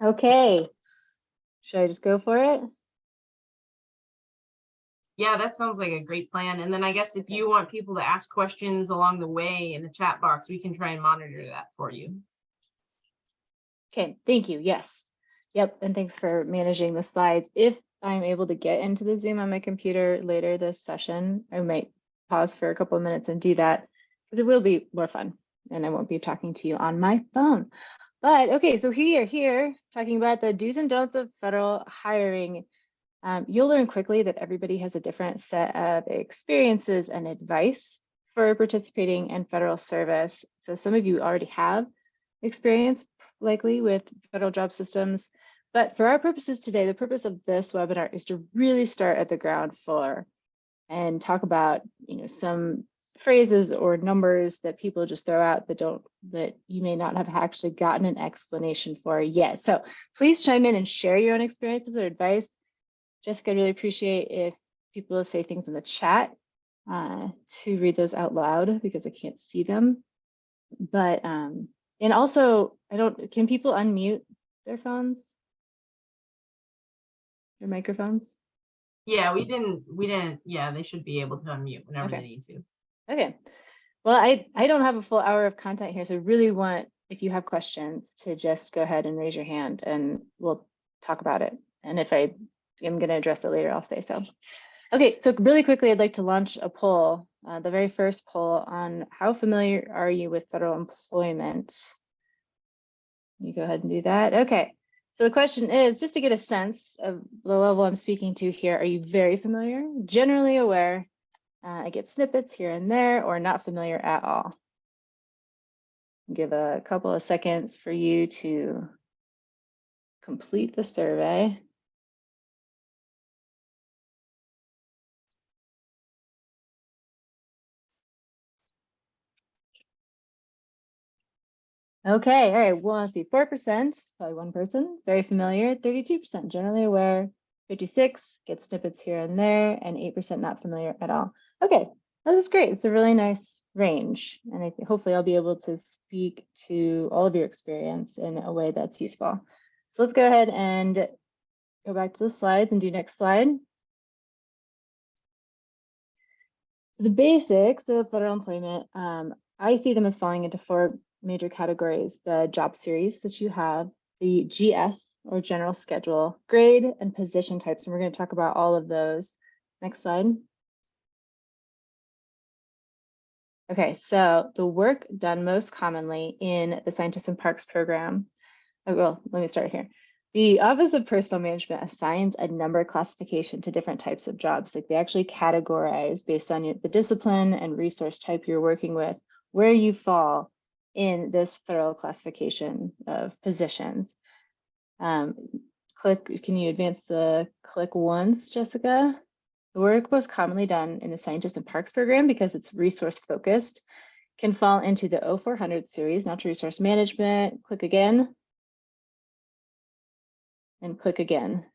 Okay, should I just go for it? Yeah, that sounds like a great plan. And then I guess if you want people to ask questions along the way in the chat box, we can try and monitor that for you. Okay, thank you. Yes. Yep, and thanks for managing the slides. If I'm able to get into the Zoom on my computer later this session, I might pause for a couple of minutes and do that because it will be more fun and I won't be talking to you on my phone. But okay, so here talking about the do's and don'ts of federal hiring. You'll learn quickly that everybody has a different set of experiences and advice for participating in federal service. So some of you already have experience likely with federal job systems, but for our purposes today, the purpose of this webinar is to really start at the ground floor and talk about, some phrases or numbers that people just throw out that you may not have actually gotten an explanation for yet. So please chime in and share your own experiences or advice. Jessica, I'd really appreciate if people say things in the chat to read those out loud because I can't see them. But and also, can people unmute their phones? Their microphones? Yeah, we didn't, yeah, they should be able to unmute whenever they need to. Okay. Well, I don't have a full hour of content here, so I really want, if you have questions, to just go ahead and raise your hand and we'll talk about it. And if I am going to address it later, I'll say so. Okay, so really quickly, I'd like to launch a poll, the very first poll on how familiar are you with federal employment? You go ahead and do that. Okay, so the question is, just to get a sense of the level I'm speaking to here, are you very familiar, generally aware, I get snippets here and there, or not familiar at all? Give a couple of seconds for you to complete the survey. Okay, all right, well, let's see, 4%, probably one person, very familiar, 32% generally aware, 56 get snippets here and there, and 8% not familiar at all. Okay, this is great. It's a really nice range, and hopefully I'll be able to speak to all of your experience in a way that's useful. So let's go ahead and go back to the slides and do next slide. So the basics of federal employment, I see them as falling into four major categories: the job series that you have, the GS or general schedule, grade, and position types. And we're going to talk about all of those. Next slide. Okay, so the work done most commonly in the Scientists and Parks program. Oh, well, let me start here. The Office of Personnel Management assigns a number classification to different types of jobs. Like they actually categorize based on the discipline and resource type you're working with, where you fall in this federal classification of positions. Can you advance the click once, Jessica? The work most commonly done in the Scientists and Parks program, because it's resource focused, can fall into the 0400 series, natural resource management. Click again. And click again.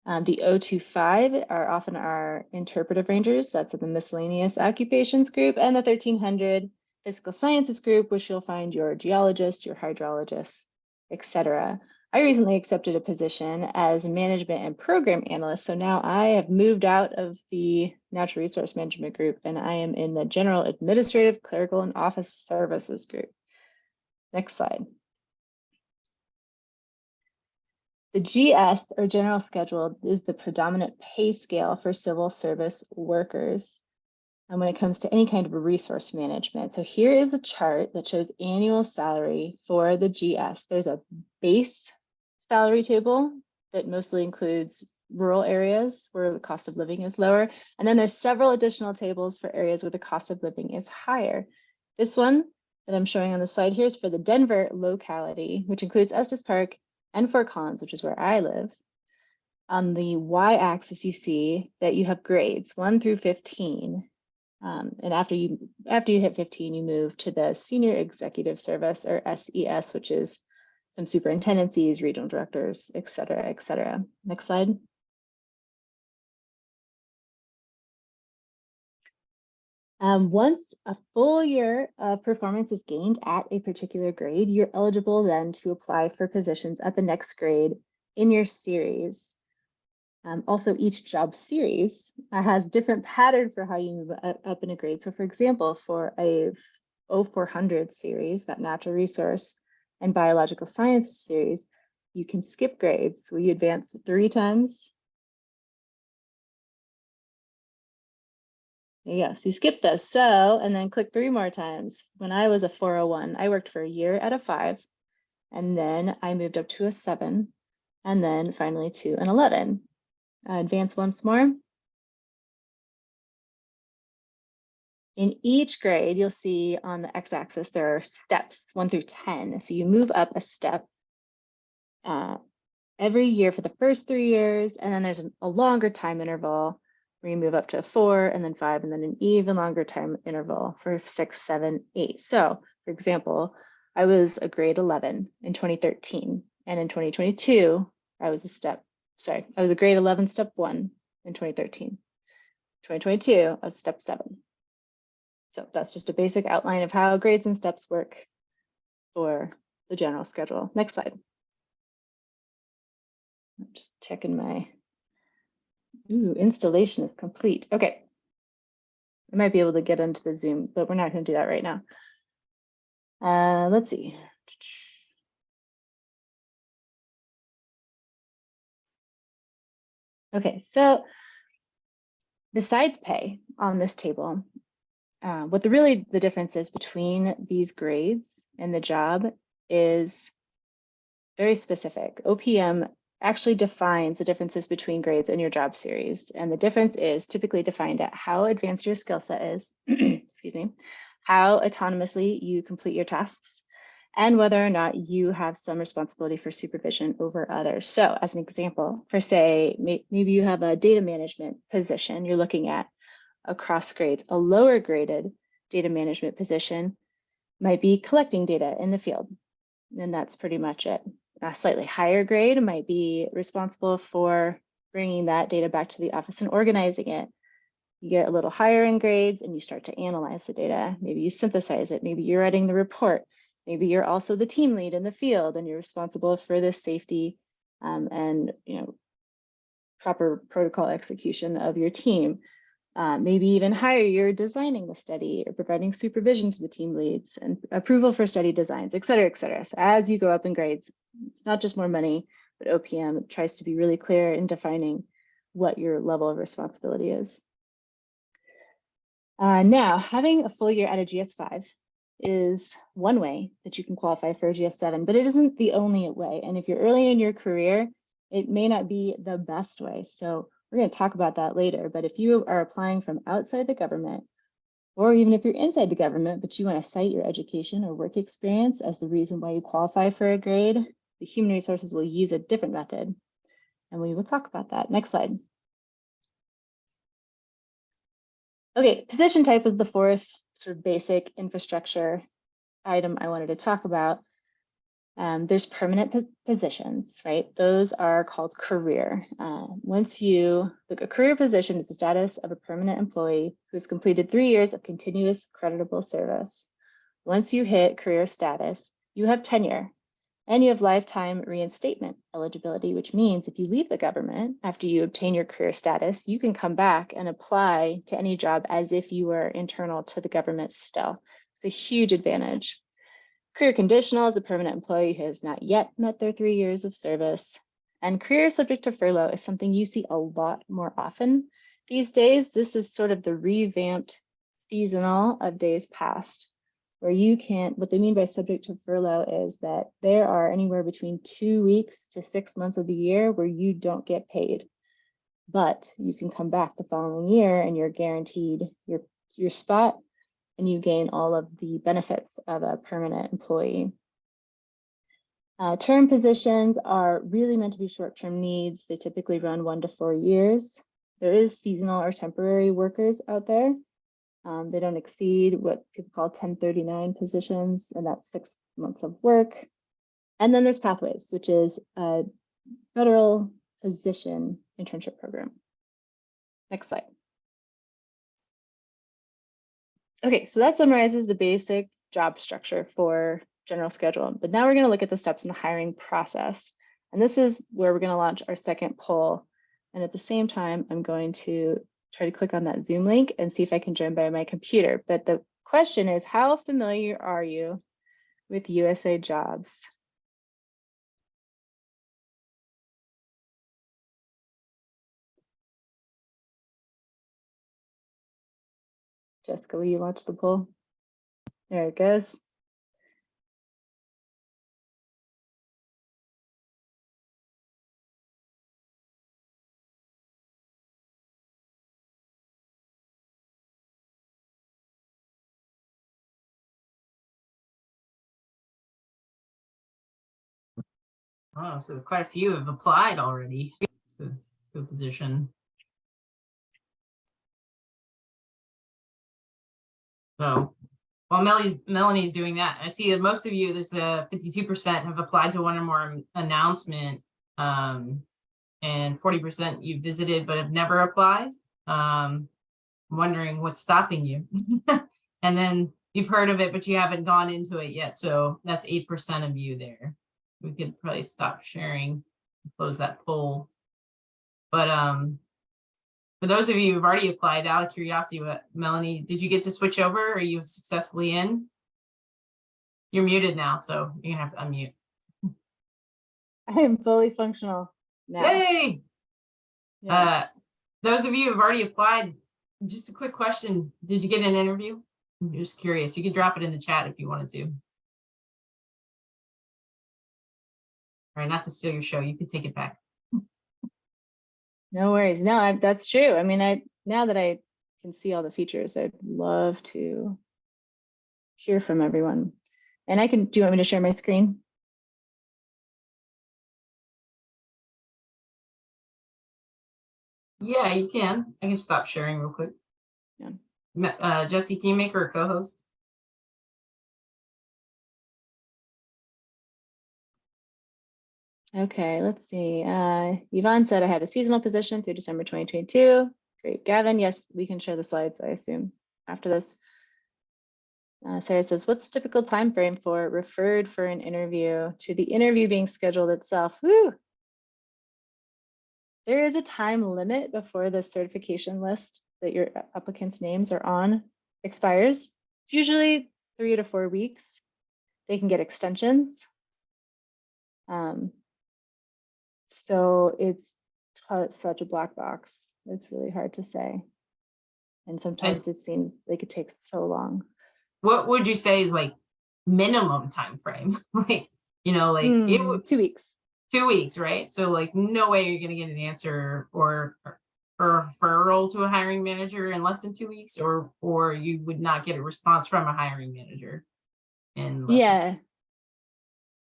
The 025 are often our interpretive rangers. That's in the miscellaneous occupations group, and the 1300 physical sciences group, which you'll find your geologist, your hydrologist, etc. I recently accepted a position as management and program analyst. So now I have moved out of the natural resource management group and I am in the general administrative, clerical, and office services group. Next slide. The GS, or general schedule, is the predominant pay scale for civil service workers. And when it comes to any kind of resource management. So here is a chart that shows annual salary for the GS. There's a base salary table that mostly includes rural areas where the cost of living is lower. And then there's several additional tables for areas where the cost of living is higher. This one that I'm showing on the slide here is for the Denver locality, which includes Estes Park and Fort Collins, which is where I live. On the y-axis, you see that you have grades 1 through 15. And after you hit 15, you move to the Senior Executive Service, or SES, which is some superintendencies, regional directors, et cetera, et cetera. Next slide. Once a full year of performance is gained at a particular grade, you're eligible then to apply for positions at the next grade in your series. Also, each job series has different pattern for how you move up in a grade. So for example, for a 0400 series, that natural resource and biological sciences series, you can skip grades. So you advance 3 times. Yes, you skip those. So, and then click 3 more times. When I was a 401, I worked for a year at a 5, and then I moved up to a 7, and then finally to an 11. Advance once more. In each grade, you'll see on the x-axis, there are steps 1 through 10. So you move up a step every year for the first 3 years, and then there's a longer time interval where you move up to 4 and then 5, and then an even longer time interval for 6, 7, 8. So for example, I was a grade 11 in 2013, and in 2022, I was a grade 11 step 1 in 2013. 2022, I was step 7. So that's just a basic outline of how grades and steps work for the general schedule. Next slide. I'm just checking my installation is complete. Okay. I might be able to get into the Zoom, but we're not going to do that right now. Let's see. Okay, so besides pay on this table, what the difference is between these grades and the job is very specific. OPM actually defines the differences between grades and your job series. And the difference is typically defined at how advanced your skill set is, excuse me, how autonomously you complete your tasks, and whether or not you have some responsibility for supervision over others. So as an example, for say, maybe you have a data management position you're looking at across grades. A lower graded data management position might be collecting data in the field. And that's pretty much it. A slightly higher grade might be responsible for bringing that data back to the office and organizing it. You get a little higher in grades and you start to analyze the data. Maybe you synthesize it. Maybe you're writing the report. Maybe you're also the team lead in the field and you're responsible for the safety and proper protocol execution of your team. Maybe even higher, you're designing the study or providing supervision to the team leads and approval for study designs, et cetera, et cetera. So as you go up in grades, it's not just more money, but OPM tries to be really clear in defining what your level of responsibility is. Now, having a full year at a GS5 is one way that you can qualify for a GS7, but it isn't the only way. And if you're early in your career, it may not be the best way. So we're going to talk about that later. But if you are applying from outside the government, or even if you're inside the government, but you want to cite your education or work experience as the reason why you qualify for a grade, the human resources will use a different method. And we will talk about that. Next slide. Okay, position type is the fourth sort of basic infrastructure item I wanted to talk about. There's permanent positions, right? Those are called career. A career position is the status of a permanent employee who has completed 3 years of continuous creditable service. Once you hit career status, you have tenure and you have lifetime reinstatement eligibility, which means if you leave the government after you obtain your career status, you can come back and apply to any job as if you were internal to the government still. It's a huge advantage. Career conditional is a permanent employee who has not yet met their 3 years of service. And career subject to furlough is something you see a lot more often these days. This is sort of the revamped seasonal of days past, where you can't, what they mean by subject to furlough is that there are anywhere between 2 weeks to 6 months of the year where you don't get paid, but you can come back the following year and you're guaranteed your spot and you gain all of the benefits of a permanent employee. Term positions are really meant to be short-term needs. They typically run 1 to 4 years. There is seasonal or temporary workers out there. They don't exceed what people call 1039 positions, and that's 6 months of work. And then there's Pathways, which is a federal position internship program. Next slide. Okay, so that summarizes the basic job structure for general schedule. But now we're going to look at the steps in the hiring process. And this is where we're going to launch our second poll. And at the same time, I'm going to try to click on that Zoom link and see if I can join by my computer. But the question is, how familiar are you with USA Jobs? Jessica, will you watch the poll? There it goes. Oh, so quite a few have applied already to the position. So while Melanie's doing that, I see that most of you, there's a 52% have applied to one or more announcement, and 40% you visited but have never applied. Wondering what's stopping you. And then you've heard of it, but you haven't gone into it yet. So that's 8% of you there. We could probably stop sharing, close that poll. But for those of you who've already applied, out of curiosity, Melanie, did you get to switch over? Are you successfully in? You're muted now, so you're gonna have to unmute. I am fully functional now. Yay! Yes. Those of you who've already applied, just a quick question. Did you get an interview? I'm just curious. You could drop it in the chat if you wanted to. All right, not to steal your show. You could take it back. No worries. No, that's true. I mean, now that I can see all the features, I'd love to hear from everyone. And do you want me to share my screen? Yeah, you can. I can stop sharing real quick. Yeah. Jesse, can you make her a co-host? Okay, let's see. Yvonne said I had a seasonal position through December 2022. Great. Gavin, yes, we can share the slides, I assume, after this. Sarah says, what's typical time frame for referred for an interview to the interview being scheduled itself? Woo! There is a time limit before the certification list that your applicants' names are on expires. It's usually 3 to 4 weeks. They can get extensions. So it's such a black box. It's really hard to say. And sometimes it seems like it takes so long. What would you say is like minimum time frame? Like, like it would 2 weeks. 2 weeks, right? So like no way you're gonna get an answer or a referral to a hiring manager in less than 2 weeks, or you would not get a response from a hiring manager in less than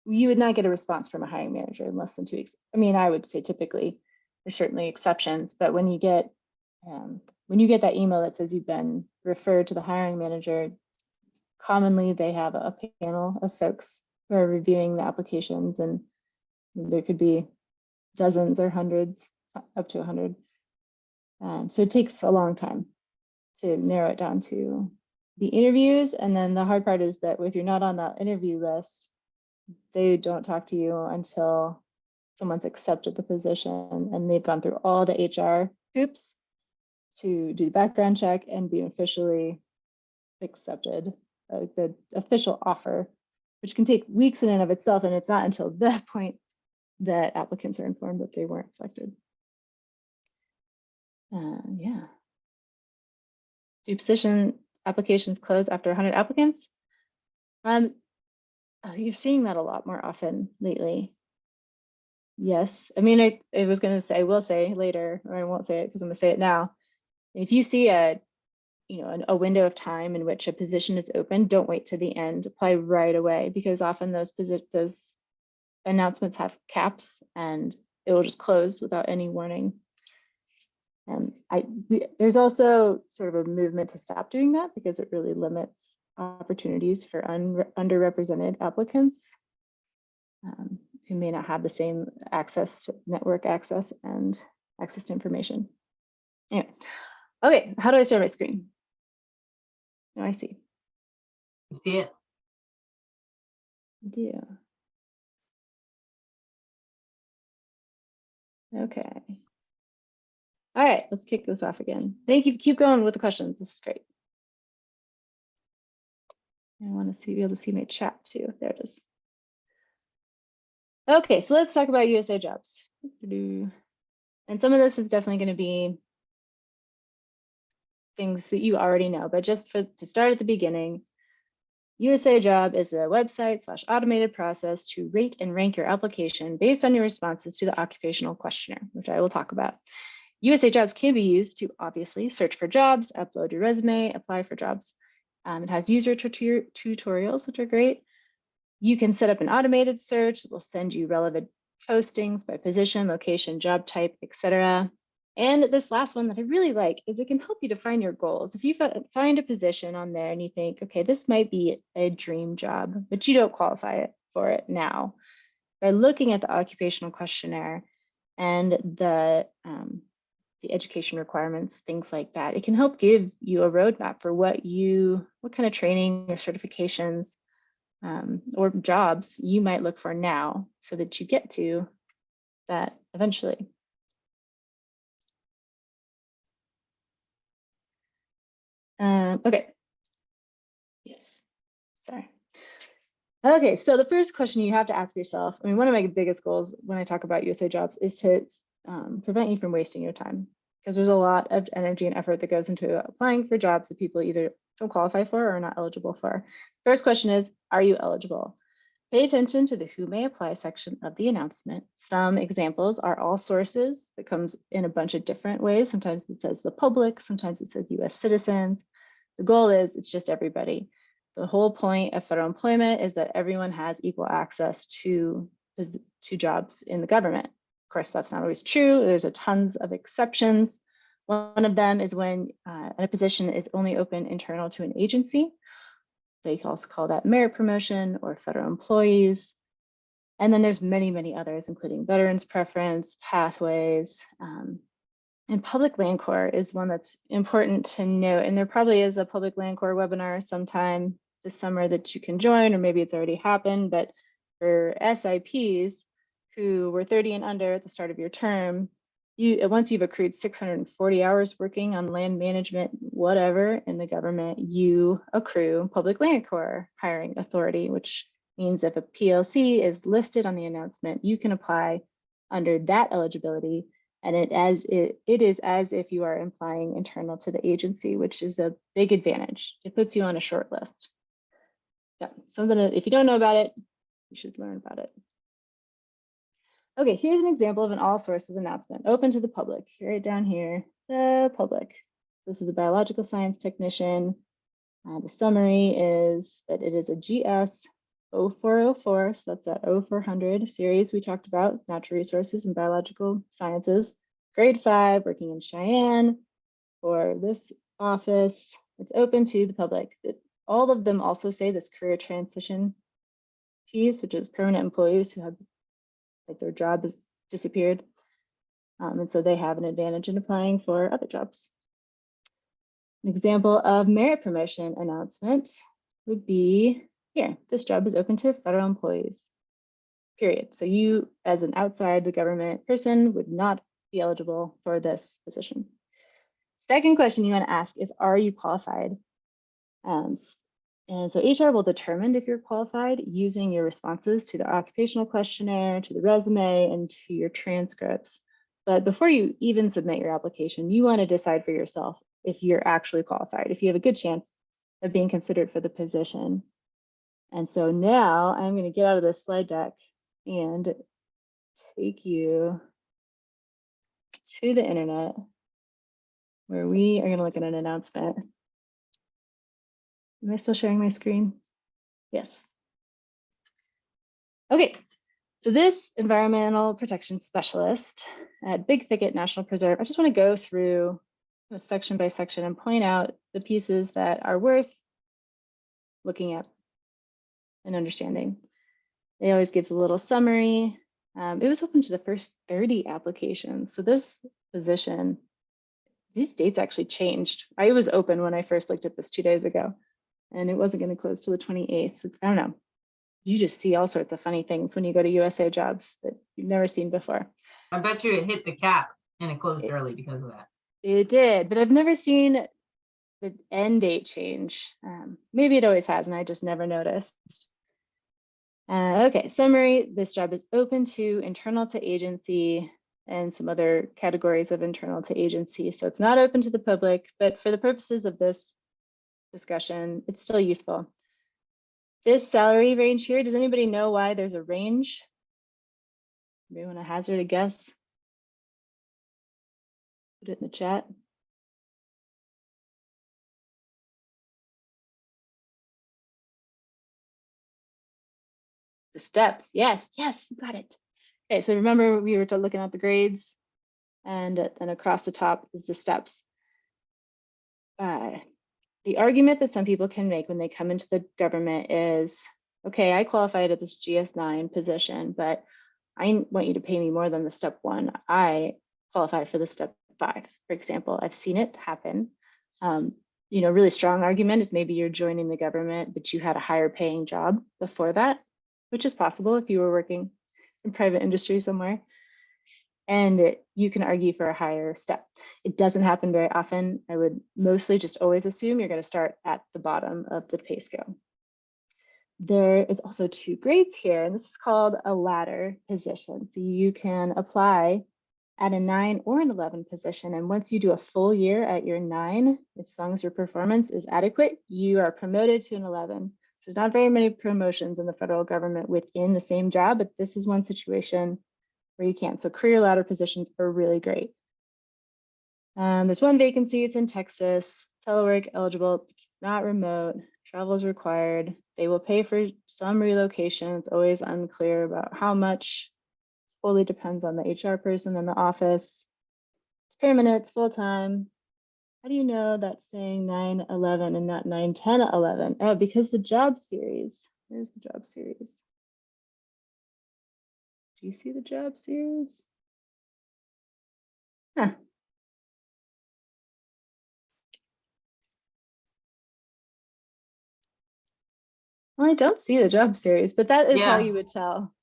you would not get a response from a hiring manager in less than 2 weeks. I mean, I would say typically there's certainly exceptions, but when you get that email that says you've been referred to the hiring manager, commonly they have a panel of folks who are reviewing the applications, and there could be dozens or hundreds, up to 100. So it takes a long time to narrow it down to the interviews. And then the hard part is that if you're not on that interview list, they don't talk to you until someone's accepted the position and they've gone through all the HR hoops to do the background check and be officially accepted, the official offer, which can take weeks in and of itself. And it's not until that point that applicants are informed that they weren't selected. Yeah. Do position applications close after 100 applicants? You're seeing that a lot more often lately. Yes. I mean, I was going to say, I will say later, or I won't say it because I'm going to say it now. If you see a window of time in which a position is open, don't wait to the end. Apply right away, because often those announcements have caps and it will just close without any warning. There's also sort of a movement to stop doing that because it really limits opportunities for underrepresented applicants who may not have the same network access and access to information. Anyway, okay, how do I share my screen? Oh, I see. You see it? Yeah. Okay. All right, let's kick this off again. Thank you. Keep going with the questions. This is great. I want to be able to see my chat too. There it is. Okay, so let's talk about USA jobs. And some of this is definitely going to be things that you already know, but just to start at the beginning, USA Job is a website/automated process to rate and rank your application based on your responses to the occupational questionnaire, which I will talk about. USA Jobs can be used to obviously search for jobs, upload your resume, apply for jobs. It has user tutorials, which are great. You can set up an automated search that will send you relevant postings by position, location, job type, etc. And this last one that I really like is it can help you define your goals. If you find a position on there and you think, okay, this might be a dream job, but you don't qualify for it now, by looking at the occupational questionnaire and the education requirements, things like that, it can help give you a roadmap for what kind of training or certifications or jobs you might look for now so that you get to that eventually. Okay. Yes. Sorry. Okay, so the first question you have to ask yourself, I mean, one of my biggest goals when I talk about USA jobs is to prevent you from wasting your time, because there's a lot of energy and effort that goes into applying for jobs that people either don't qualify for or are not eligible for. First question is, are you eligible? Pay attention to the Who May Apply section of the announcement. Some examples are all sources. That comes in a bunch of different ways. Sometimes it says the public, sometimes it says US citizens. The goal is it's just everybody. The whole point of federal employment is that everyone has equal access to jobs in the government. Of course, that's not always true. There's a tons of exceptions. One of them is when a position is only open internal to an agency. They also call that merit promotion or federal employees. And then there's many, many others, including veterans preference, pathways, and public land corps is one that's important to note. And there probably is a public land corps webinar sometime this summer that you can join, or maybe it's already happened. But for SIPs who were 30 and under at the start of your term, once you've accrued 640 hours working on land management, whatever, in the government, you accrue public land corps hiring authority, which means if a PLC is listed on the announcement, you can apply under that eligibility. And it is as if you are applying internal to the agency, which is a big advantage. It puts you on a short list. So something that if you don't know about it, you should learn about it. Okay, here's an example of an all sources announcement, open to the public. Right down here, the public. This is a biological science technician. The summary is that it is a GS 0404, so that's that 0400 series we talked about, natural resources and biological sciences. Grade 5, working in Cheyenne for this office. It's open to the public. All of them also say this career transition piece, which is permanent employees who have like their job has disappeared. And so they have an advantage in applying for other jobs. An example of merit promotion announcement would be here. This job is open to federal employees, period. So you, as an outside the government person, would not be eligible for this position. Second question you want to ask is, are you qualified? And so HR will determine if you're qualified using your responses to the occupational questionnaire, to the resume, and to your transcripts. But before you even submit your application, you want to decide for yourself if you're actually qualified, if you have a good chance of being considered for the position. And so now I'm going to get out of this slide deck and take you to the internet where we are going to look at an announcement. Am I still sharing my screen? Yes. Okay, so this environmental protection specialist at Big Thicket National Preserve, I just want to go through section by section and point out the pieces that are worth looking at and understanding. It always gives a little summary. It was open to the first 30 applications. So this position, these dates actually changed. I was open when I first looked at this 2 days ago. and it wasn't going to close till the 28th. So I don't know. You just see all sorts of funny things when you go to USA Jobs that you've never seen before. I bet you it hit the cap and it closed It- early because of that. It did, but I've never seen the end date change. Maybe it always has, and I just never noticed. Okay, summary. This job is open to internal to agency and some other categories of internal to agency. So it's not open to the public, but for the purposes of this discussion, it's still useful. This salary range here, does anybody know why there's a range? Maybe want to hazard a guess? Put it in the chat. The steps. Yes, you got it. Okay, so remember we were looking at the grades, and then across the top is the steps. The argument that some people can make when they come into the government is, okay, I qualified at this GS9 position, but I want you to pay me more than the step 1. I qualify for the step 5, for example. I've seen it happen. Really strong argument is maybe you're joining the government, but you had a higher paying job before that, which is possible if you were working in private industry somewhere. And you can argue for a higher step. It doesn't happen very often. I would mostly just always assume you're going to start at the bottom of the pay scale. There is also 2 grades here, and this is called a ladder position. So you can apply at a 9 or an 11 position. And once you do a full year at your 9, as long as your performance is adequate, you are promoted to an 11. There's not very many promotions in the federal government within the same job, but this is one situation where you can't. So career ladder positions are really great. There's 1 vacancy, it's in Texas, telework eligible, not remote, travel is required. They will pay for some relocation. It's always unclear about how much. It totally depends on the HR person in the office. It's permanent, it's full-time. How do you know that's saying 9/11 and not 9/10/11? Oh, because the job series. There's the job series. Do you see the job series? Huh. Well, I don't see the job series, but that is how Yeah. you would tell.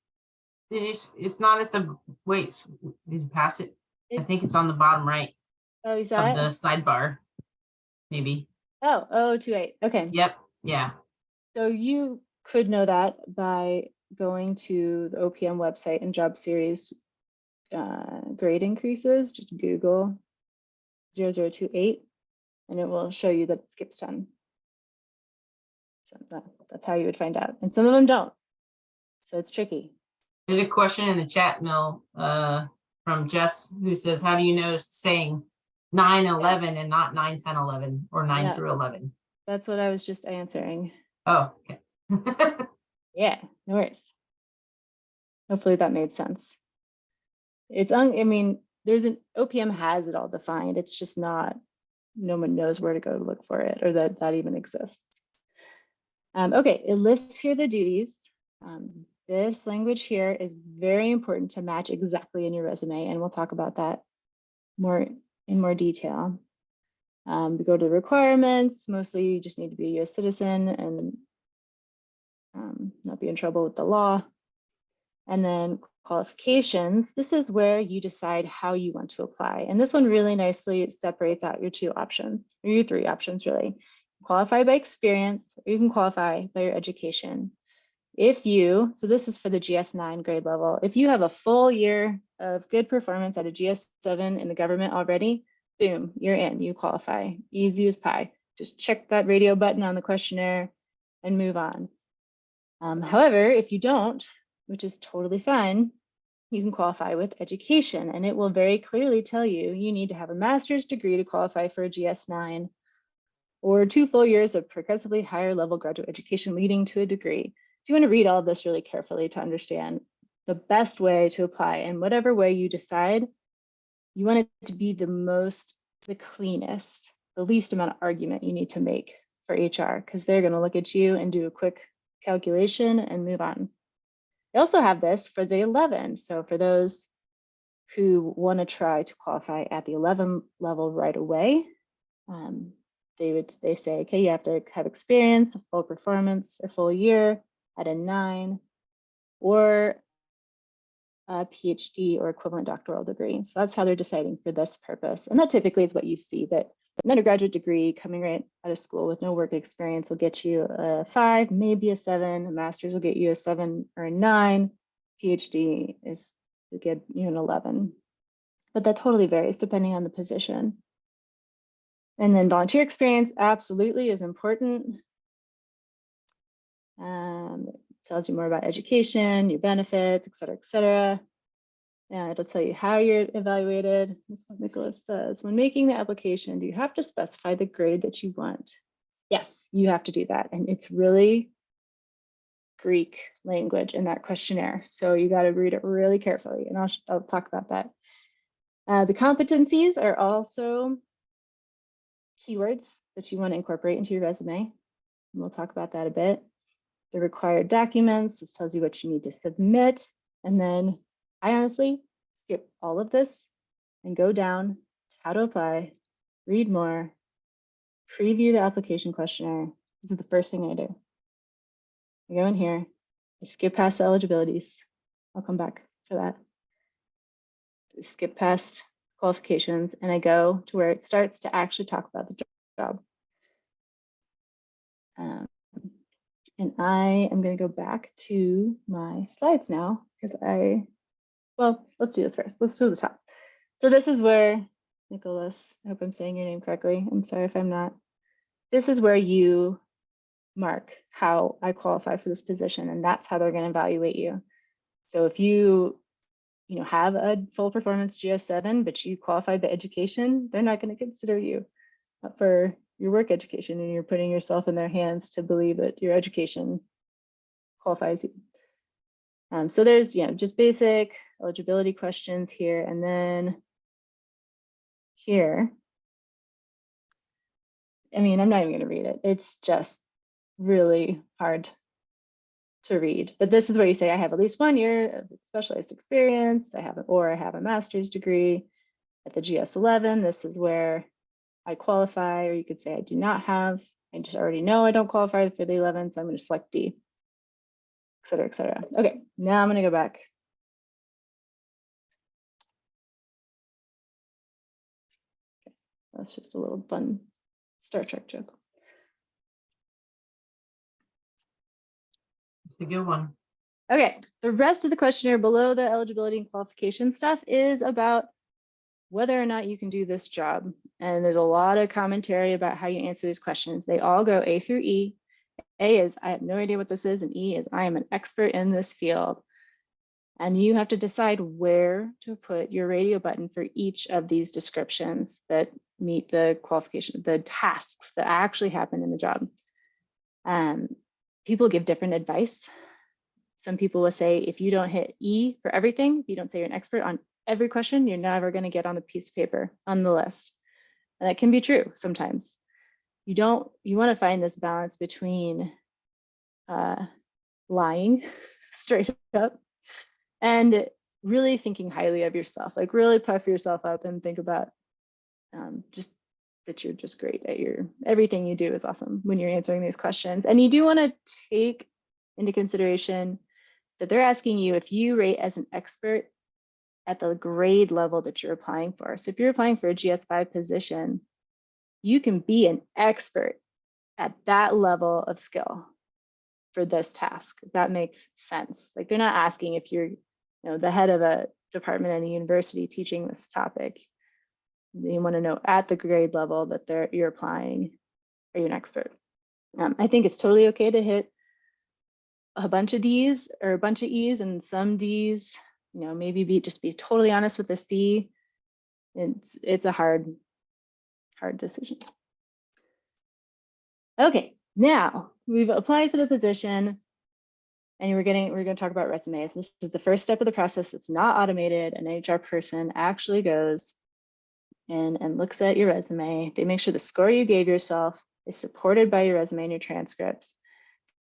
It's not at the, wait, did you pass it? I It, think it's on the bottom right oh, you saw of the it? sidebar, maybe. Oh, 28. Okay. Yep, yeah. So you could know that by going to the OPM website and job series grade increases. Just Google 0028 and it will show you that it skips 10. So that's how you would find out. And some of them don't. So it's tricky. There's a question in the chat, Mel, from Jess, who says, how do you know it's saying 9/11 and not 9/10/11 or 9 Yeah. through 11? That's what I was just answering. Oh, okay. Yeah, no worries. Hopefully that made sense. I mean, there's an OPM has it all defined. It's just not, no one knows where to go to look for it or that even exists. Okay, it lists here the duties. This language here is very important to match exactly in your resume, and we'll talk about that in more detail. We go to requirements. Mostly you just need to be a US citizen and not be in trouble with the law. And then qualifications. This is where you decide how you want to apply. And this one really nicely separates out your 2 options, or your 3 options really. Qualify by experience, or you can qualify by your education. So this is for the GS9 grade level. If you have a full year of good performance at a GS7 in the government already, boom, you're in, you qualify. Easy as pie. Just check that radio button on the questionnaire and move on. However, if you don't, which is totally fine, you can qualify with education, and it will very clearly tell you you need to have a master's degree to qualify for a GS9 or 2 full years of progressively higher level graduate education leading to a degree. So you want to read all of this really carefully to understand the best way to apply, and whatever way you decide, you want it to be the cleanest, the least amount of argument you need to make for HR, because they're going to look at you and do a quick calculation and move on. They also have this for the 11. So for those who want to try to qualify at the 11 level right away, they say, okay, you have to have experience, full performance, or full year at a 9, or a PhD or equivalent doctoral degree. So that's how they're deciding for this purpose. And that typically is what you see, that an undergraduate degree coming right out of school with no work experience will get you a 5, maybe a 7. A master's will get you a 7 or a 9. PhD is to get you an 11. But that totally varies depending on the position. And then volunteer experience absolutely is important. Tells you more about education, your benefits, et cetera, and it'll tell you how you're evaluated. That's what Nicholas says. When making the application, do you have to specify the grade that you want? Yes, you have to do that. And it's really Greek language in that questionnaire. So you got to read it really carefully. And I'll talk about that. The competencies are also keywords that you want to incorporate into your resume. And we'll talk about that a bit. The required documents, this tells you what you need to submit. And then I honestly skip all of this and go down to how to apply, read more, preview the application questionnaire. This is the first thing I do. I go in here, I skip past the eligibilities. I'll come back to that. I skip past qualifications and I go to where it starts to actually talk about the job. And I am going to go back to my slides now because well, let's do this first. Let's do the top. So this is where, Nicholas, I hope I'm saying your name correctly. I'm sorry if I'm not. This is where you mark how I qualify for this position, and that's how they're going to evaluate you. So if you have a full performance GS7, but you qualified by education, they're not going to consider you for your work education, and you're putting yourself in their hands to believe that your education qualifies you. So there's just basic eligibility questions here, and then here, I mean, I'm not even going to read it. It's just really hard to read. But this is where you say, I have at least 1 year of specialized experience. I have a master's degree at the GS11. This is where I qualify, or you could say I do not have. I just already know I don't qualify for the 11, so I'm going to select D, et cetera, et cetera. Okay, now I'm going to go back. That's just a little fun Star Trek joke. It's a good one. Okay, the rest of the questionnaire below the eligibility and qualification stuff is about whether or not you can do this job. And there's a lot of commentary about how you answer these questions. They all go A through E. A is, I have no idea what this is, and E is, I am an expert in this field. And you have to decide where to put your radio button for each of these descriptions that meet the qualification, the tasks that actually happen in the job. People give different advice. Some people will say, if you don't hit E for everything, if you don't say you're an expert on every question, you're never going to get on the piece of paper on the list. And that can be true sometimes. You want to find this balance between lying straight up and really thinking highly of yourself, like really puff yourself up and think about just that you're just great at everything you do is awesome when you're answering these questions. And you do want to take into consideration that they're asking you if you rate as an expert at the grade level that you're applying for. So if you're applying for a GS5 position, you can be an expert at that level of skill for this task, if that makes sense. Like they're not asking if you're the head of a department at a university teaching this topic. They want to know at the grade level that you're applying, are you an expert? I think it's totally okay to hit a bunch of D's or a bunch of E's and some D's, maybe just be totally honest with the C. It's a hard decision. Okay, now we've applied for the position and we're going to talk about resumes. This is the first step of the process. It's not automated. An HR person actually goes in and looks at your resume. They make sure the score you gave yourself is supported by your resume and your transcripts.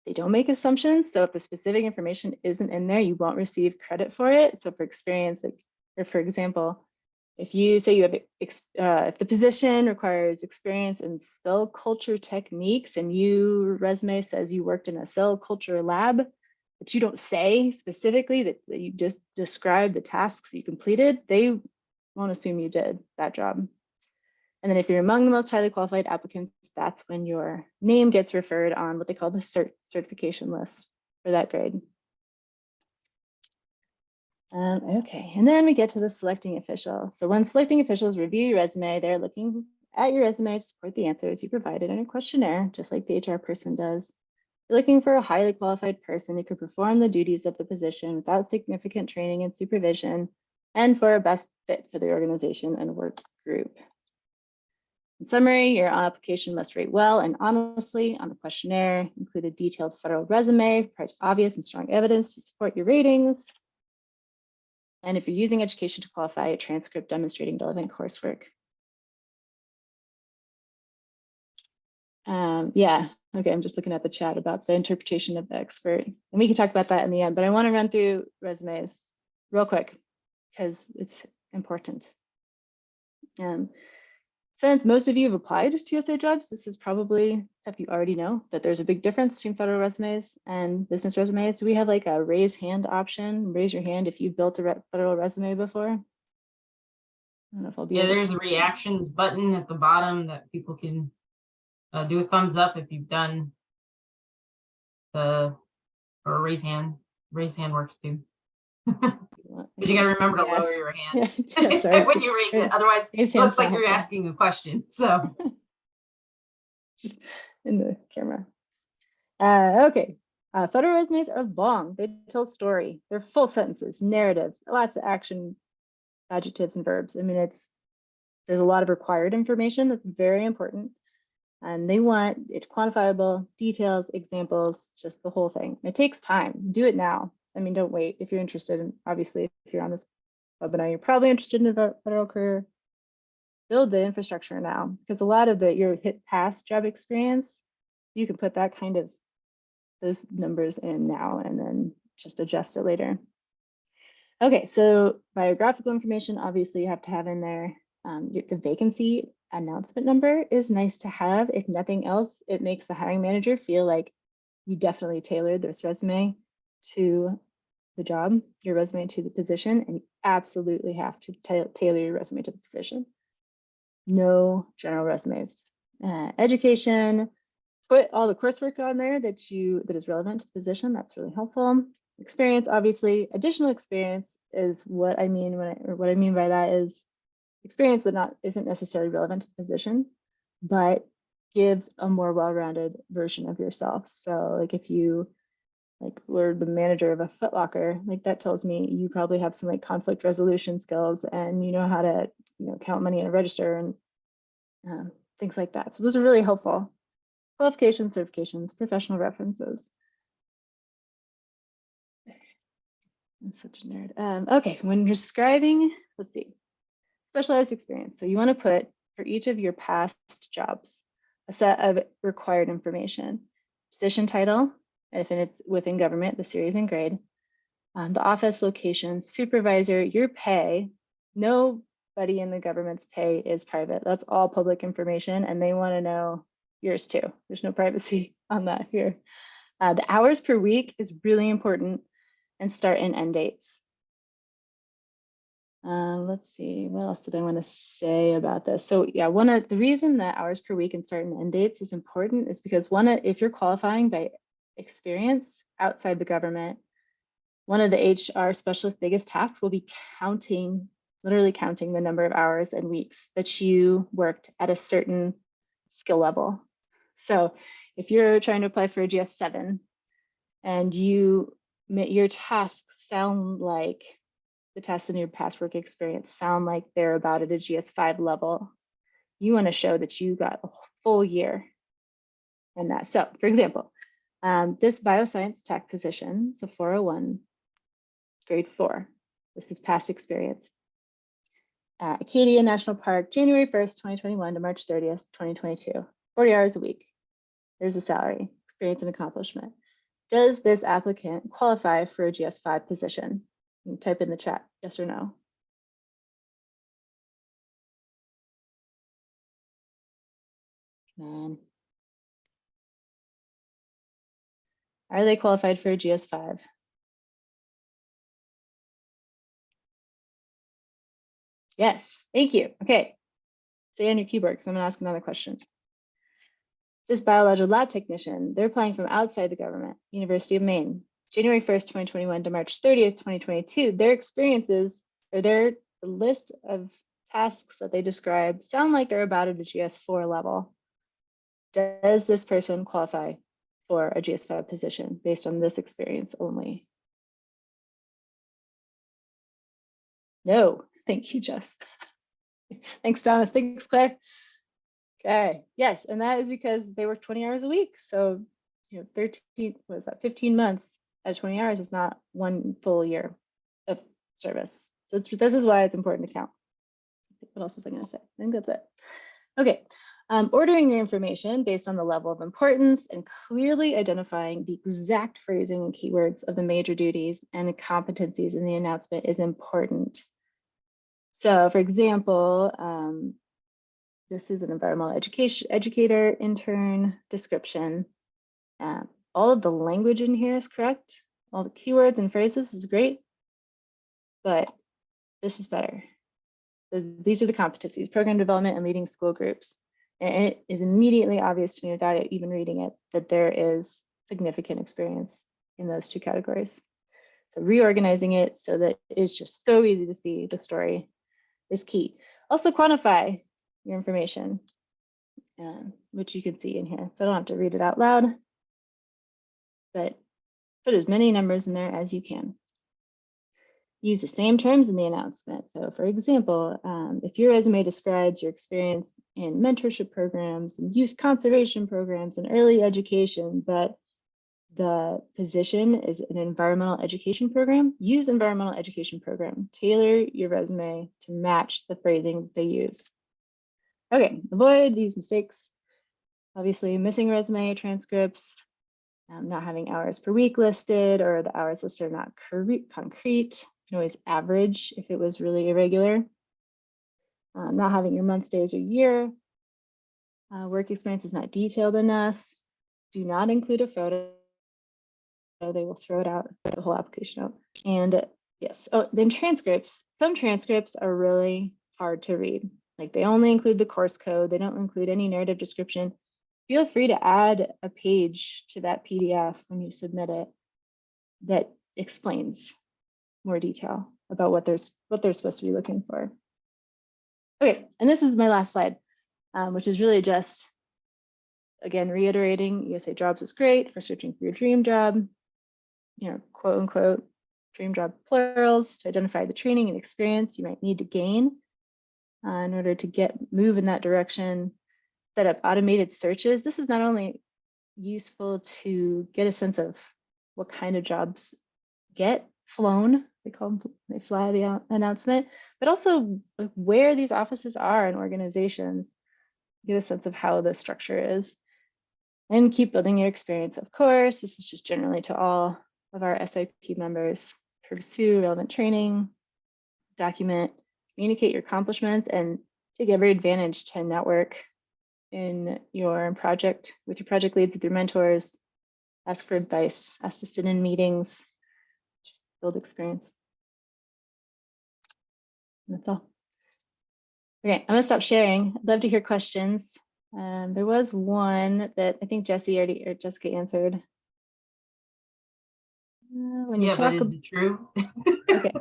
They don't make assumptions. So if the specific information isn't in there, you won't receive credit for it. So for experience, or for example, If you say you have, if the position requires experience in cell culture techniques and your resume says you worked in a cell culture lab, but you don't say specifically that you just describe the tasks you completed, they won't assume you did that job. And then if you're among the most highly qualified applicants, that's when your name gets referred on what they call the certification list for that grade. Okay, and then we get to the selecting official. So when selecting officials review your resume, they're looking at your resume to support the answers you provided in a questionnaire, just like the HR person does. You're looking for a highly qualified person who could perform the duties of the position without significant training and supervision, and for a best fit for the organization and work group. In summary, your application must rate well and honestly on the questionnaire, include a detailed federal resume, provides obvious and strong evidence to support your ratings. And if you're using education to qualify, a transcript demonstrating relevant coursework. Yeah, okay, I'm just looking at the chat about the interpretation of the expert. And we can talk about that in the end, but I want to run through resumes real quick because it's important. Since most of you have applied to USA jobs, this is probably stuff you already know, that there's a big difference between federal resumes and business resumes. Do we have like a raise hand option? Raise your hand if you've built a federal resume before. I don't know if I'll be Yeah, able there's to a reactions button at the bottom that people can do a thumbs up if you've done the, or a raise hand. Raise hand works too. But you got to remember to lower your hand Yeah, sorry. when you raise it. Otherwise, it looks like you're asking a question. So just in the camera. Okay. Photo resumes are long. They tell a story. They're full sentences, narratives, lots of action, adjectives, and verbs. I mean, there's a lot of required information that's very important. And they want it quantifiable, details, examples, just the whole thing. It takes time. Do it now. I mean, don't wait. If you're interested in, obviously, if you're on this webinar, you're probably interested in a federal career. Build the infrastructure now, because a lot of your past job experience, you can put that kind of those numbers in now and then just adjust it later. Okay, so biographical information, obviously you have to have in there. The vacancy announcement number is nice to have. If nothing else, it makes the hiring manager feel like you definitely tailored this resume to the job, your resume to the position, and you absolutely have to tailor your resume to the position. No general resumes. Education, put all the coursework on there that is relevant to the position. That's really helpful. Experience, obviously, additional experience is what I mean what I mean by that is experience that isn't necessarily relevant to the position, but gives a more well-rounded version of yourself. So like if you were the manager of a Foot Locker, like that tells me you probably have some like conflict resolution skills and you know how to count money in a register and things like that. So those are really helpful. Qualifications, certifications, professional references. I'm such a nerd. Okay, when you're describing, let's see, specialized experience. So you want to put for each of your past jobs a set of required information: position title, if it's within government, the series and grade, the office location, supervisor, your pay. Nobody in the government's pay is private. That's all public information, and they want to know yours too. There's no privacy on that here. The hours per week is really important, and start and end dates. Let's see, what else did I want to say about this? So yeah, the reason that hours per week and start and end dates is important is because if you're qualifying by experience outside the government, one of the HR specialist's biggest tasks will be literally counting the number of hours and weeks that you worked at a certain skill level. So if you're trying to apply for a GS7 and your tasks sound like the tests in your past work experience sound like they're about at a GS5 level, you want to show that you got a full year in that. So for example, this bioscience tech position, so 401, grade 4, this is past experience. Acadia National Park, January 1st, 2021 to March 30th, 2022, 40 hours a week. There's a salary, experience, and accomplishment. Does this applicant qualify for a GS5 position? You can type in the chat, yes or no. Man. Are they qualified for a GS5? Yes, thank you. Okay, stay on your keyboard because I'm gonna ask another question. This biological lab technician, they're applying from outside the government, University of Maine, January 1st, 2021 to March 30th, 2022. Their experiences or their list of tasks that they describe sound like they're about at a GS4 level. Does this person qualify for a GS5 position based on this experience only? No, thank you, Jess. Thanks, Thomas. Thanks, Claire. Okay, yes, and that is because they work 20 hours a week. So, 13, what is that, 15 months at 20 hours is not one full year of service. So this is why it's important to count. What else was I going to say? I think that's it. Okay, ordering your information based on the level of importance and clearly identifying the exact phrasing and keywords of the major duties and competencies in the announcement is important. So, for example, this is an environmental educator intern description. All of the language in here is correct. All the keywords and phrases is great, but this is better. These are the competencies: program development and leading school groups. And it is immediately obvious to me without even reading it that there is significant experience in those two categories. So reorganizing it so that it's just so easy to see the story is key. Also quantify your information, which you can see in here. So I don't have to read it out loud, but put as many numbers in there as you can. Use the same terms in the announcement. So for example, if your resume describes your experience in mentorship programs and youth conservation programs and early education, but the position is an environmental education program, use environmental education program. Tailor your resume to match the phrasing they use. Okay, avoid these mistakes. Obviously, missing resume transcripts, not having hours per week listed, or the hours listed are not concrete. You can always average if it was really irregular. Not having your months, days, or year. Work experience is not detailed enough. Do not include a photo. They will throw it out, the whole application out. And yes, oh, then transcripts. Some transcripts are really hard to read. Like they only include the course code. They don't include any narrative description. Feel free to add a page to that PDF when you submit it that explains more detail about what they're supposed to be looking for. Okay, and this is my last slide, which is really just, again, reiterating, USA Jobs is great for searching for your dream job, quote unquote, dream job plurals, to identify the training and experience you might need to gain in order to move in that direction. Set up automated searches. This is not only useful to get a sense of what kind of jobs get flown, they fly the announcement, but also where these offices are in organizations, get a sense of how the structure is, and keep building your experience. Of course, this is just generally to all of our SIP members. Pursue relevant training, document, communicate your accomplishments, and take every advantage to network in your project, with your project leads, with your mentors. Ask for advice, ask to sit in meetings, just build experience. And that's all. Okay, I'm gonna stop sharing. I'd love to hear questions. There was one that I think Jessica answered. When you but is it true? Okay.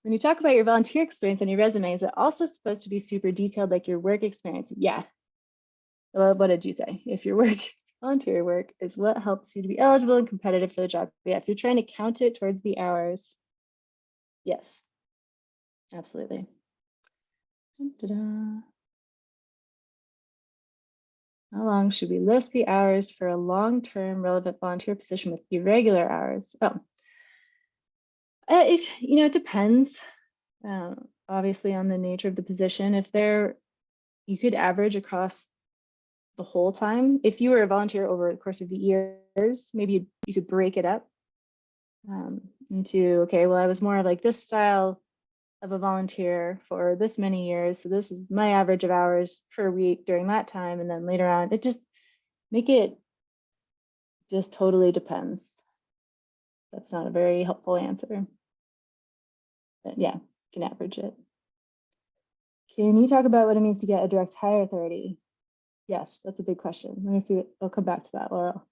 When you talk about your volunteer experience on your resume, is it also supposed to be super detailed like your work experience? Yeah. Well, what did you say? If your volunteer work is what helps you to be eligible and competitive for the job. Yeah, if you're trying to count it towards the hours, yes, absolutely. How long should we list the hours for a long-term relevant volunteer position with irregular hours? Oh, it depends, obviously, on the nature of the position. You could average across the whole time. If you were a volunteer over the course of the years, maybe you could break it up into, okay, well, I was more like this style of a volunteer for this many years. So this is my average of hours per week during that time. And then later on, it just make it just totally depends. That's not a very helpful answer. But yeah, you can average it. Can you talk about what it means to get a direct hire authority? Yes, that's a big question. Let me see. I'll come back to that, Laurel.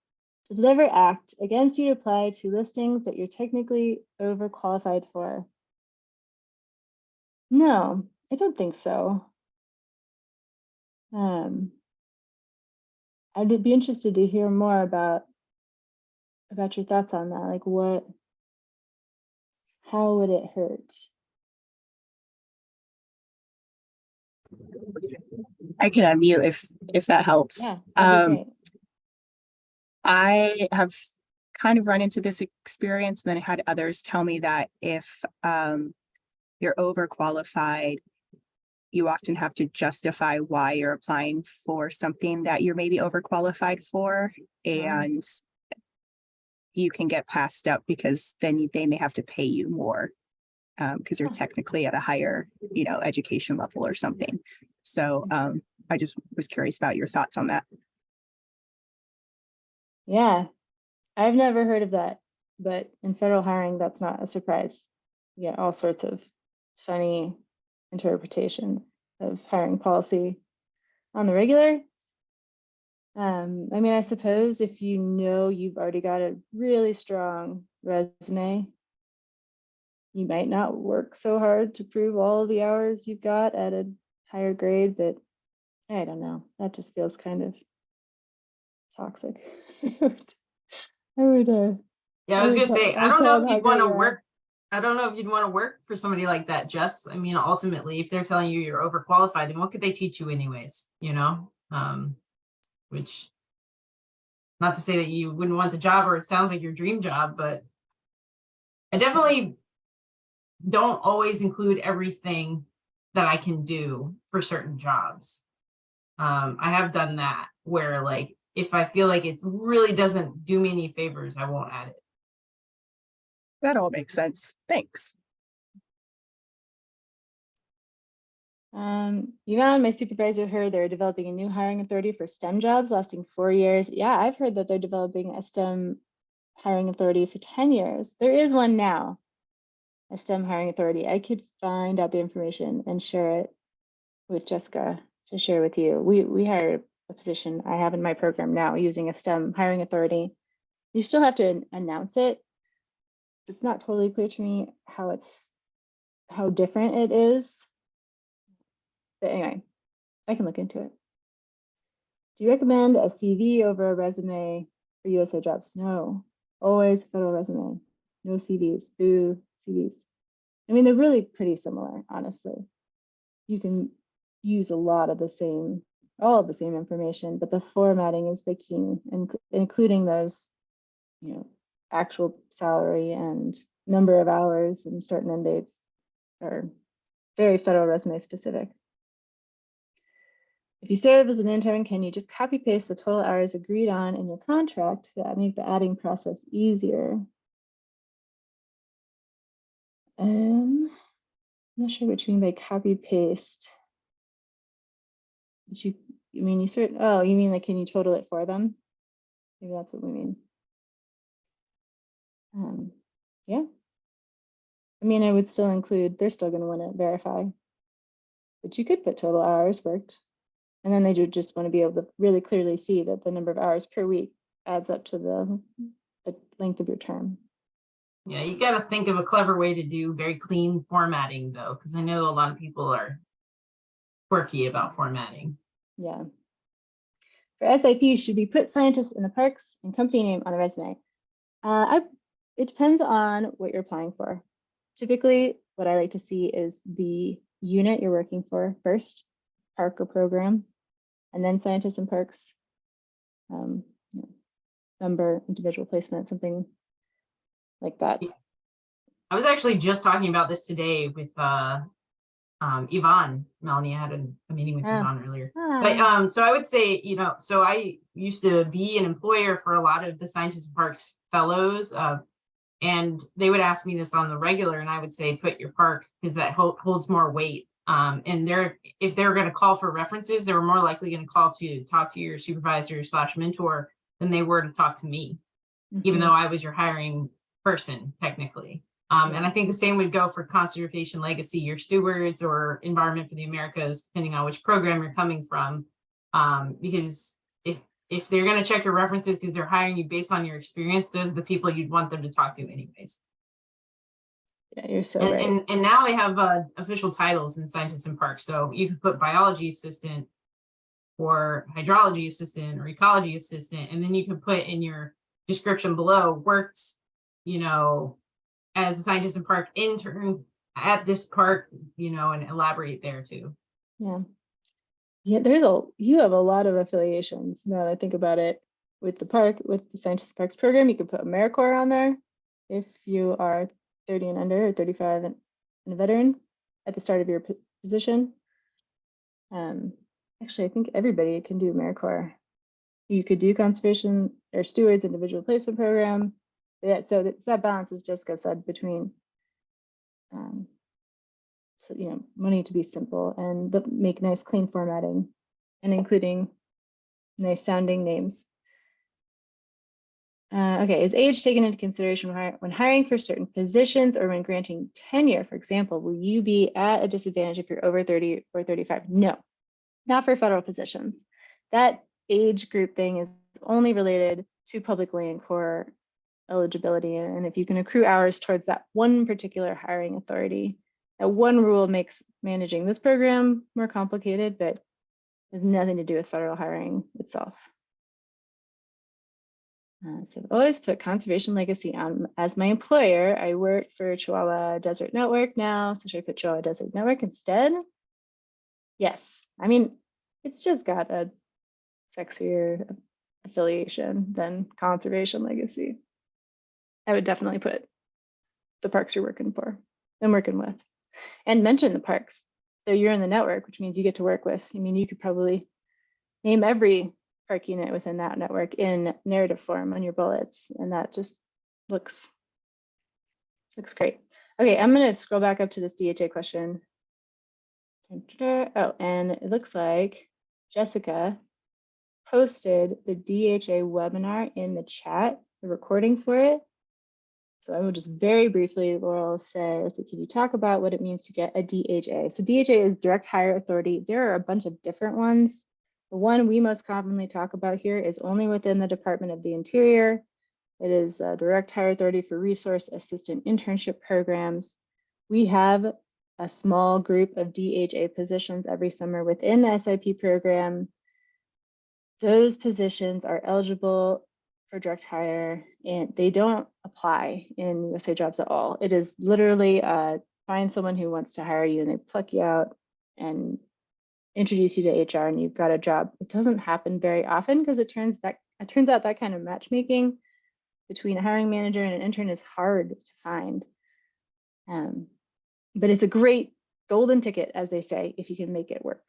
Does it ever act against you to apply to listings that you're technically overqualified for? No, I don't think so. I'd be interested to hear more about your thoughts on that. Like how would it hurt? I can unmute if that helps. Yeah, that'd be great. I have kind of run into this experience, and then I had others tell me that if you're overqualified, you often have to justify why you're applying for something that you're maybe overqualified for, and you can get passed up because then they may have to pay you more because you're technically at a higher, education level or something. So I just was curious about your thoughts on that. Yeah, I've never heard of that, but in federal hiring, that's not a surprise. You get all sorts of funny interpretations of hiring policy on the regular. I mean, I suppose if you know you've already got a really strong resume, you might not work so hard to prove all the hours you've got at a higher grade, but I don't know. That just feels kind of toxic. I would Yeah, I was gonna say, I don't know if you'd want to to work. I don't know if you'd want to work for somebody like that, Jess. I mean, ultimately, if they're telling you you're overqualified, then what could they teach you anyways? Which, not to say that you wouldn't want the job or it sounds like your dream job, but I definitely don't always include everything that I can do for certain jobs. I have done that where, like, if I feel like it really doesn't do me any favors, I won't add it. That all makes sense. Thanks. Yvonne, my supervisor, heard they're developing a new hiring authority for STEM jobs lasting 4 years. Yeah, I've heard that they're developing a STEM hiring authority for 10 years. There is one now, a STEM hiring authority. I could find out the information and share it with Jessica to share with you. We hired a position I have in my program now using a STEM hiring authority. You still have to announce it. It's not totally clear to me how different it is. But anyway, I can look into it. Do you recommend a CV over a resume for USA jobs? No, always federal resume. No CVs. Boo, CVs. I mean, they're really pretty similar, honestly. You can use all of the same information, but the formatting is the key, including those, actual salary and number of hours and start and end dates are very federal resume specific. If you serve as an intern, can you just copy paste the total hours agreed on in your contract to make the adding process easier? I'm not sure what you mean by copy paste. You mean like, can you total it for them? Maybe that's what we mean. Yeah. I mean, I would still include, they're still going to want to verify, but you could put total hours worked. And then they do just want to be able to really clearly see that the number of hours per week adds up to the length of your term. Yeah, you got to think of a clever way to do very clean formatting, though, because I know a lot of people are quirky about formatting. Yeah. For SIP, should we put scientists in the parks and company name on the resume? It depends on what you're applying for. Typically, what I like to see is the unit you're working for first, park or program, and then scientists and parks, number, individual placement, something like that. I was actually just talking about this today with Yvonne. Melanie, I had a meeting with Yvonne earlier. But so I would say, so I used to be an employer for a lot of the Scientists and Parks fellows And they would ask me this on the regular, and I would say, put your park, because that holds more weight. And if they're going to call for references, they were more likely going to call to talk to your supervisor / mentor than they were to talk to me, even Mhm. though I was your hiring person technically. And I think the same would go for conservation legacy, your stewards, or environment for the Americas, depending on which program you're coming from. Because if they're going to check your references because they're hiring you based on your experience, those are the people you'd want them to talk to anyways. Yeah, you're so And, right. and now they have official titles in scientists and parks. So you could put biology assistant or hydrology assistant or ecology assistant, and then you could put in your description below, worked, as a scientist and park intern at this park, and elaborate there too. Yeah. Yeah, you have a lot of affiliations now that I think about it. With the Scientist Parks program, you could put AmeriCorps on there if you are 30 and under, or 35 and a veteran at the start of your position. Actually, I think everybody can do AmeriCorps. You could do conservation or stewards individual placement program. Yeah, so that balance, as Jessica said, between money to be simple and make nice clean formatting and including nice sounding names. Okay, is age taken into consideration when hiring for certain positions or when granting tenure? For example, will you be at a disadvantage if you're over 30 or 35? No, not for federal positions. That age group thing is only related to public land corps eligibility. And if you can accrue hours towards that one particular hiring authority, that one rule makes managing this program more complicated, but has nothing to do with federal hiring itself. So I've always put Conservation Legacy on as my employer. I work for Chihuahua Desert Network now, so should I put Chihuahua Desert Network instead? Yes. I mean, it's just got a sexier affiliation than Conservation Legacy. I would definitely put the parks you're working for and working with, and mention the parks. So you're in the network, which means you get to work with. I mean, you could probably name every park unit within that network in narrative form on your bullets, and that just looks great. Okay, I'm going to scroll back up to this DHA question. Oh, and it looks like Jessica posted the DHA webinar in the chat, the recording for it. So I will just very briefly, Laurel says, can you talk about what it means to get a DHA? So DHA is direct hire authority. There are a bunch of different ones. The one we most commonly talk about here is only within the Department of the Interior. It is a direct hire authority for resource assistant internship programs. We have a small group of DHA positions every summer within the SIP program. Those positions are eligible for direct hire, and they don't apply in USA Jobs at all. It is literally find someone who wants to hire you, and they pluck you out and introduce you to HR, and you've got a job. It doesn't happen very often because it turns out that kind of matchmaking between a hiring manager and an intern is hard to find. But it's a great golden ticket, as they say, if you can make it work.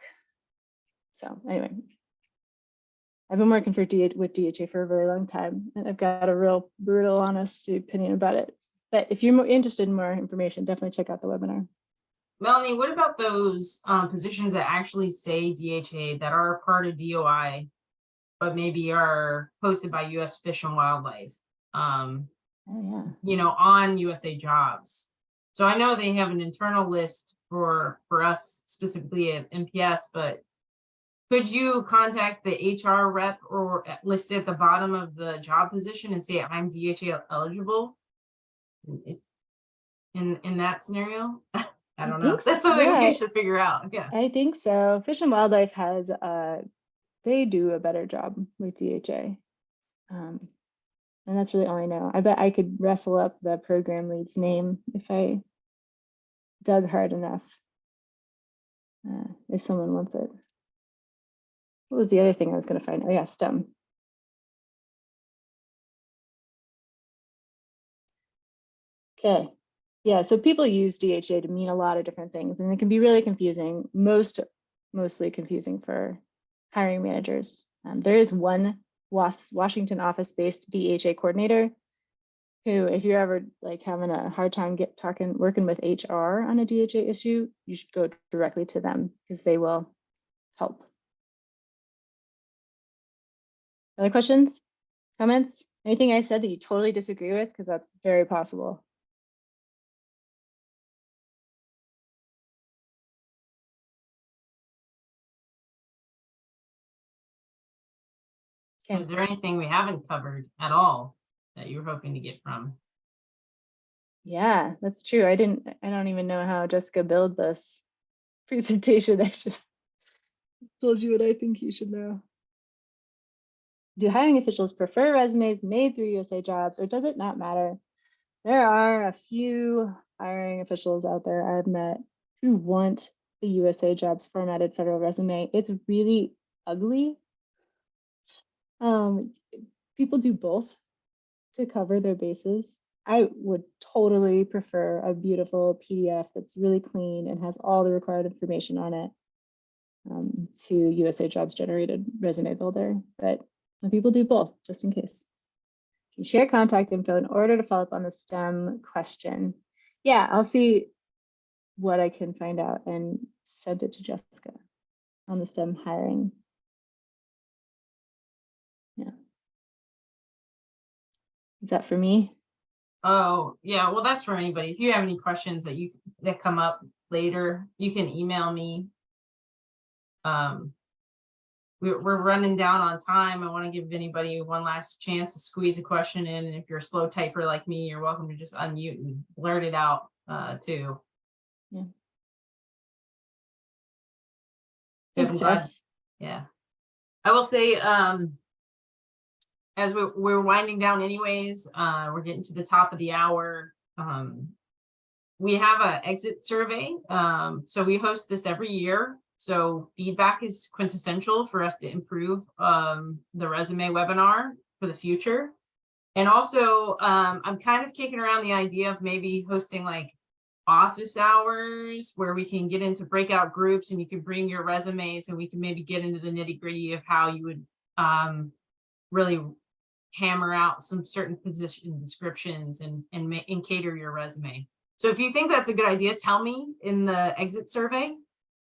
So anyway, I've been working with DHA for a very long time, and I've got a real brutal, honest opinion about it. But if you're more interested in more information, definitely check out the webinar. Melanie, what about those positions that actually say DHA that are part of DOI, but maybe are posted by U.S. Fish and Wildlife, Oh yeah. On USA Jobs? So I know they have an internal list for us specifically at MPS, but could you contact the HR rep or listed at the bottom of the job position and say I'm DHA eligible in that scenario? I don't know. That's something we should figure out. Yeah, I think so. Fish and Wildlife has they do a better job with DHA. And that's really all I know. I bet I could wrestle up the program lead's name if I dug hard enough, if someone wants it. What was the other thing I was going to find? Oh yeah, STEM. Okay. Yeah, so people use DHA to mean a lot of different things, and it can be really confusing, mostly confusing for hiring managers. There is one Washington office-based DHA coordinator. who, if you're ever like having a hard time working with HR on a DHA issue, you should go directly to them because they will help. Other questions, comments, anything I said that you totally disagree with? Because that's very possible. Okay. Is there anything we haven't covered at all that you were hoping to get from? Yeah, that's true. I don't even know how Jessica built this presentation. I just told you what I think you should know. Do hiring officials prefer resumes made through USA Jobs, or does it not matter? There are a few hiring officials out there I've met who want the USA Jobs formatted federal resume. It's really ugly. People do both to cover their bases. I would totally prefer a beautiful PDF that's really clean and has all the required information on it to USA Jobs generated resume builder, but some people do both just in case. You share contact info in order to follow up on the STEM question. Yeah, I'll see what I can find out and send it to Jessica on the STEM hiring. Yeah. Is that for me? Oh, yeah, well, that's for anybody. If you have any questions that come up later, you can email me. We're running down on time. I want to give anybody one last chance to squeeze a question in. And if you're a slow typer like me, you're welcome to just unmute and blurt it out too. Yeah. So Thanks, I'm glad- Jess. Yeah. I will say, as we're winding down anyways, we're getting to the top of the hour. We have an exit survey. So we host this every year. So feedback is quintessential for us to improve the resume webinar for the future. And also, I'm kind of kicking around the idea of maybe hosting like office hours where we can get into breakout groups and you can bring your resumes and we can maybe get into the nitty-gritty of how you would really hammer out some certain position descriptions and cater your resume. So if you think that's a good idea, tell me in the exit survey.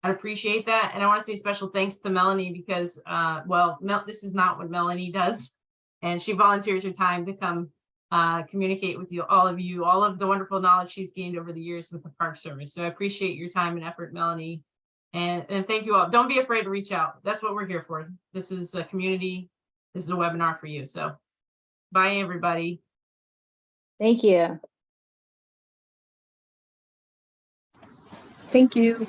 I'd appreciate that. And I want to say special thanks to Melanie because, this is not what Melanie does. And she volunteers her time to come communicate with all of the wonderful knowledge she's gained over the years with the Park Service. So I appreciate your time and effort, Melanie. And thank you all. Don't be afraid to reach out. That's what we're here for. This is a community. This is a webinar for you. So bye, everybody. Thank you. Thank you.